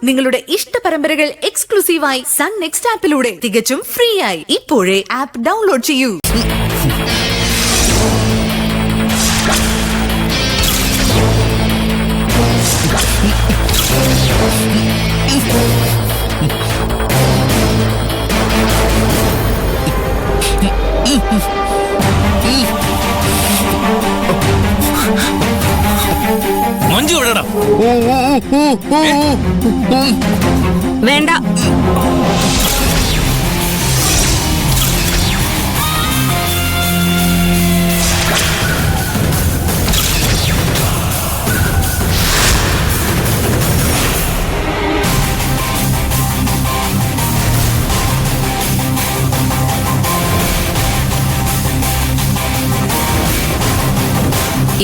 നിങ്ങളുടെ ഇഷ്ട പരമ്പരകൾ എക്സ്ക്ലൂസീവായി സൺ നെക്സ്റ്റ് ആപ്പിലൂടെ തികച്ചും ഫ്രീ ആയി. ഇപ്പോഴേ ആപ്പ് ഡൗൺലോഡ് ചെയ്യൂ. മഞ്ജു എവിടെടാ? വേണ്ട.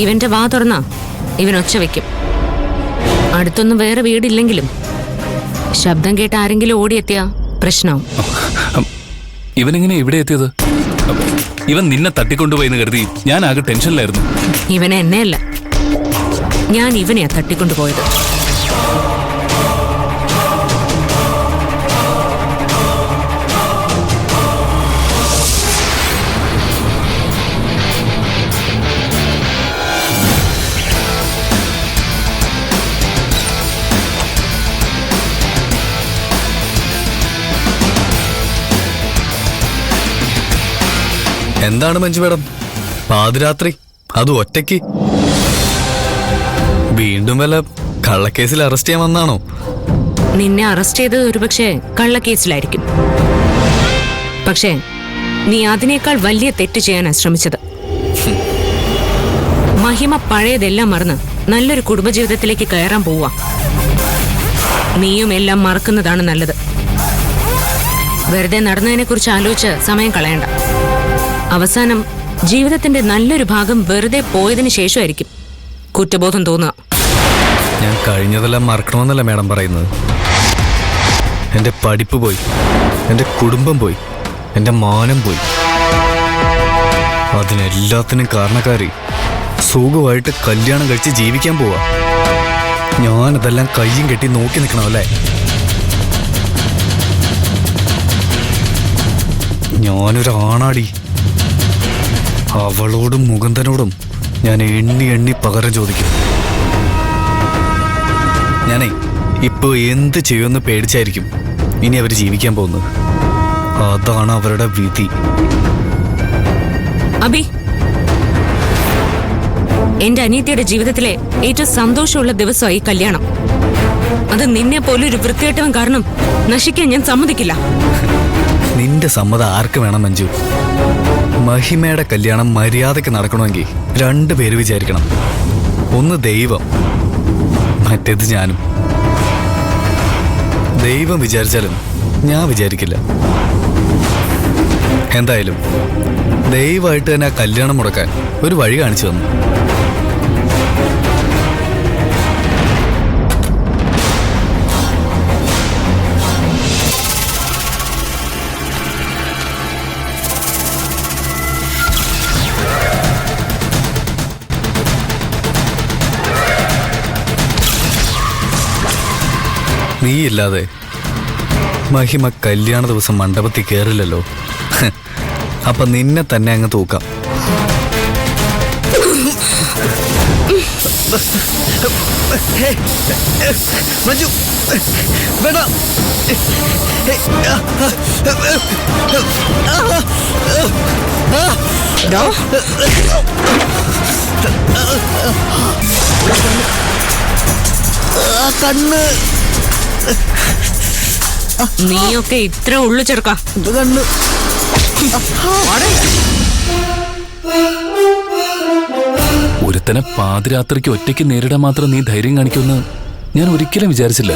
ഇവന്റെ വാ തുറന്നാ ഇവൻ ഒച്ച വെക്കും. അടുത്തൊന്നും വേറെ വീടില്ലെങ്കിലും ശബ്ദം കേട്ട് ആരെങ്കിലും ഓടിയെത്തിയാ പ്രശ്നവും. ഇവനെങ്ങനെ ഇവിടെ എത്തിയത്? ഇവൻ നിന്നെ തട്ടിക്കൊണ്ടുപോയെന്ന് കരുതി ഞാൻ ആകെ ടെൻഷനിലായിരുന്നു. ഇവനെ എന്നെയല്ല, ഞാൻ ഇവനെയാ തട്ടിക്കൊണ്ടുപോയത്. എന്താണ് മഞ്ജു മേഡം, പാതിരാത്രി അതും ഒറ്റയ്ക്ക്? വീണ്ടും വല്ല കള്ളക്കേസിൽ അറസ്റ്റ് ചെയ്യാൻ വന്നാണോ? നിന്നെ അറസ്റ്റ് ചെയ്തത് ഒരുപക്ഷെ കള്ളക്കേസിലായിരിക്കും. പക്ഷേ നീ അതിനേക്കാൾ വലിയ തെറ്റ് ചെയ്യാനാ ശ്രമിച്ചത്. മഹിമ പഴയതെല്ലാം മറന്ന് നല്ലൊരു കുടുംബജീവിതത്തിലേക്ക് കയറാൻ പോവാ. നീയും എല്ലാം മറക്കുന്നതാണ് നല്ലത്. വെറുതെ നടന്നതിനെ കുറിച്ച് ആലോചിച്ച് സമയം കളയണ്ട. അവസാനം ജീവിതത്തിന്റെ നല്ലൊരു ഭാഗം വെറുതെ പോയതിനു ശേഷമായിരിക്കും കുറ്റബോധം തോന്നുക. ഞാൻ കഴിഞ്ഞതെല്ലാം മറക്കണമെന്നല്ല മേഡം പറയുന്നത്. എൻ്റെ പഠിപ്പ് പോയി, എൻ്റെ കുടുംബം പോയി, എൻ്റെ മാനം പോയി. അതിനെല്ലാത്തിനും കാരണക്കാരി സുഖമായിട്ട് കല്യാണം കഴിച്ച് ജീവിക്കാൻ പോവാ. ഞാനതെല്ലാം കയ്യും കെട്ടി നോക്കി നിൽക്കണമല്ലേ? ഞാനൊരു ആണാടി. അവളോടും മുകുന്ദനോടും ഞാൻ എണ്ണി എണ്ണി പകരം ചോദിക്കും. ഞാനേ ഇപ്പൊ എന്ത് ചെയ്യുമെന്ന് പേടിച്ചായിരിക്കും ഇനി അവര് ജീവിക്കാൻ പോകുന്നത്. അതാണ് അവരുടെ വിധി. അബി, എന്റെ അനിയത്തിയുടെ ജീവിതത്തിലെ ഏറ്റവും സന്തോഷമുള്ള ദിവസമായി കല്യാണം. അത് നിന്നെ പോലെ ഒരു വൃത്തികെട്ടവൻ കാരണം നശിക്കാൻ ഞാൻ സമ്മതിക്കില്ല. നിന്റെ സമ്മതം ആർക്ക് വേണം മഞ്ജു? മഹിമയുടെ കല്യാണം മര്യാദയ്ക്ക് നടക്കണമെങ്കിൽ രണ്ടുപേര് വിചാരിക്കണം. ഒന്ന് ദൈവം, മറ്റേത് ഞാനും. ദൈവം വിചാരിച്ചാലും ഞാൻ വിചാരിക്കില്ല. എന്തായാലും ദൈവമായിട്ട് തന്നെ ആ കല്യാണം മുടക്കാൻ ഒരു വഴി കാണിച്ചു തന്നു. നീയില്ലാതെ മഹിമ കല്യാണ ദിവസം മണ്ഡപത്തിൽ കയറില്ലല്ലോ. അപ്പൊ നിന്നെ തന്നെ അങ്ങ് തൂക്കാം. മഞ്ജു വേണ്ട. കണ്ണ് നീയൊക്കെ ഇത്ര ഉള്ളു ചെറുക്ക. കണ്ണ് ഒരുത്തനെ പാതിരാത്രിക്ക് ഒറ്റയ്ക്ക് നേരിടാൻ മാത്രം നീ ധൈര്യം കാണിക്കുമെന്ന് ഞാൻ ഒരിക്കലും വിചാരിച്ചില്ല.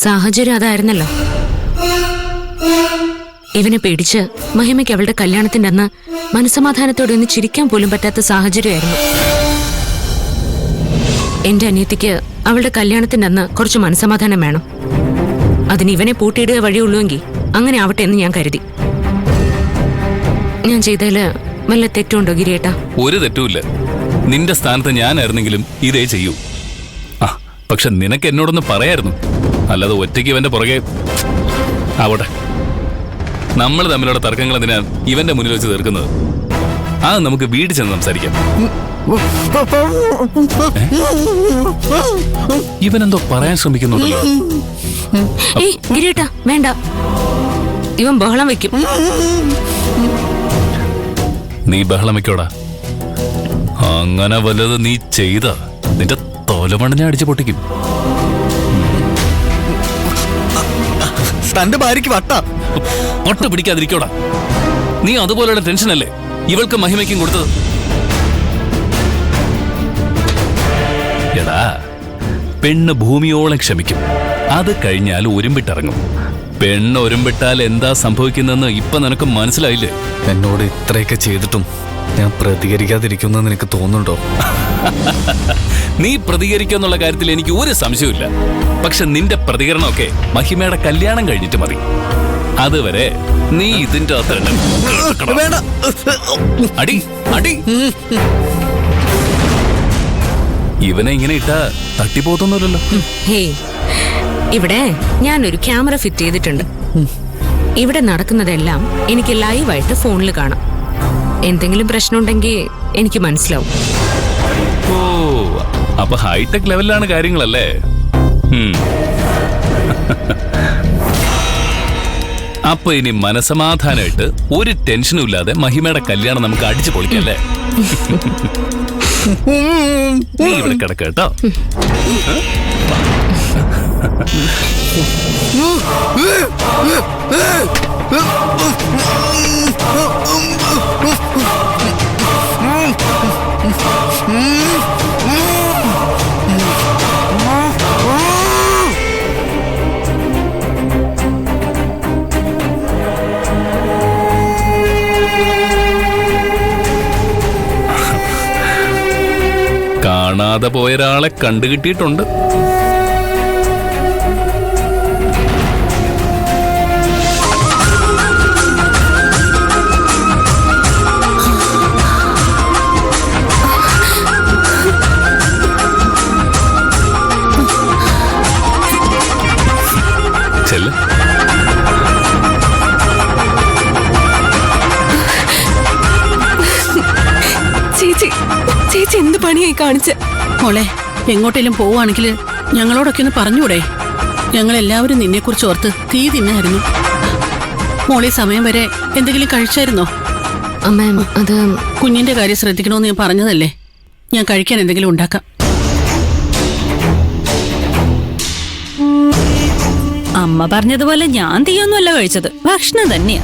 സാഹചര്യം അതായിരുന്നല്ലോ. ഇവനെ പേടിച്ച് മഹിമയ്ക്ക് അവളുടെ കല്യാണത്തിന്റെ അന്ന് മനസ്സമാധാനത്തോടെ ഒന്ന് ചിരിക്കാൻ പോലും പറ്റാത്ത സാഹചര്യമായിരുന്നു. എന്റെ അനിയത്തിക്ക് അവളുടെ കല്യാണത്തിന്റെ അന്ന് കുറച്ച് മനസ്സമാധാനം വേണം. അതിന് ഇവനെ പൂട്ടിയിടുക വഴിയുള്ളൂവെങ്കിൽ അങ്ങനെ ആവട്ടെ എന്ന് ഞാൻ കരുതി. ഞാൻ ചെയ്തതില് വല്ല തെറ്റുണ്ടോ ഗിരിയേട്ടാ? ഒരു തെറ്റുമില്ല. നിന്റെ സ്ഥാനത്ത് ഞാനായിരുന്നെങ്കിലും ഇതേ ചെയ്യൂ. ആ പക്ഷെ നിനക്ക് എന്നോടൊന്ന് പറയായിരുന്നു. അല്ലാതെ ഒറ്റയ്ക്ക് ഇവന്റെ പുറകെ. ആവട്ടെ, നമ്മൾ തമ്മിലുള്ള തർക്കങ്ങൾ എന്തിനാ ഇവന്റെ മുന്നിൽ വെച്ച് തീർക്കുന്നത്? അത് നമുക്ക് വീട്ടിൽ ചെന്ന് സംസാരിക്കാം. ഇവനെന്തോ പറയാൻ ശ്രമിക്കുന്നുണ്ടല്ലോ. ഏയ് ഗിരിയേട്ടാ, വേണ്ട, ഇവൻ ബഹളം വെക്കും. നീ ബഹളം വെക്കോടാ. അങ്ങനെ വല്ലത് നീ ചെയ്ത നിന്റെ തോലമണ്ണ ഞാൻ അടിച്ചു പൊട്ടിക്കും. തന്റെ ഭാര്യയ്ക്ക് ഒട്ട പിടിക്കാതിരിക്കോടാ. നീ അതുപോലെയുള്ള ടെൻഷനല്ലേ ഇവൾക്ക് മഹിമയ്ക്കും കൊടുത്തത്? എടാ, പെണ്ണ് ഭൂമിയോളം ക്ഷമിക്കും. അത് കഴിഞ്ഞാൽ ഒരുമ്പിട്ടിറങ്ങും. പെണ്ണ് ഒരുമ്പിട്ടാൽ എന്താ സംഭവിക്കുന്നെന്ന് ഇപ്പൊ നിനക്ക് മനസ്സിലായില്ലേ? എന്നോട് ഇത്രയൊക്കെ ചെയ്തിട്ടും ഞാൻ പ്രതികരിക്കാതിരിക്കുമെന്ന് നിനക്ക് തോന്നുന്നുണ്ടോ? നീ പ്രതികരിക്കുന്നുള്ള കാര്യത്തിൽ എനിക്ക് ഒരു സംശയമില്ല. പക്ഷെ നിന്റെ പ്രതികരണമൊക്കെ മഹിമയുടെ കല്യാണം കഴിഞ്ഞിട്ട് മതി. അതുവരെ നീ ഇതിന്റെ അകത്ത് അടി അടി. ഇവനെ ഇങ്ങനെ ഇട്ടാ തട്ടിപ്പോത്തൊന്നുമില്ലല്ലോ. ഹേയ്, ഇവിടെ ഞാനൊരു ക്യാമറ ഫിറ്റ് ചെയ്തിട്ടുണ്ട്. ഇവിടെ നടക്കുന്നതെല്ലാം എനിക്ക് ലൈവായിട്ട് ഫോണിൽ കാണാം. എന്തെങ്കിലും പ്രശ്നമുണ്ടെങ്കിൽ എനിക്ക് മനസ്സിലാവും. ഓ, അപ്പൊ ഹൈടെക് ലെവലിലാണ് കാര്യങ്ങളല്ലേ? അപ്പൊ ഇനി മനസമാധാനമായിട്ട് ഒരു ടെൻഷനും ഇല്ലാതെ മഹിമയുടെ കല്യാണം നമുക്ക് അടിച്ചു പൊളിക്കല്ലേ? നീ ഇവിടെ കിടക്ക കേട്ടോ. കാണാതെ പോയൊരാളെ കണ്ടുകിട്ടിയിട്ടുണ്ട്. ചെല്ല്. ചേച്ചി ചേച്ചി എന്ത് പണിയായി കാണിച്ച? മോളെ, എങ്ങോട്ടേലും പോവാണെങ്കിൽ ഞങ്ങളോടൊക്കെ ഒന്ന് പറഞ്ഞൂടെ? ഞങ്ങളെല്ലാവരും നിന്നെക്കുറിച്ച് ഓർത്ത് തീ തിന്നായിരുന്നു. മോളെ, സമയം വരെ എന്തെങ്കിലും കഴിച്ചായിരുന്നോ? അമ്മ, അത് കുഞ്ഞിന്റെ കാര്യം ശ്രദ്ധിക്കണമെന്ന് ഞാൻ പറഞ്ഞതല്ലേ. ഞാൻ കഴിക്കാൻ എന്തെങ്കിലും ഉണ്ടാക്കാം. അമ്മ പറഞ്ഞതുപോലെ ഞാൻ തീയൊന്നുമല്ല കഴിച്ചത്, ഭക്ഷണം തന്നെയാ.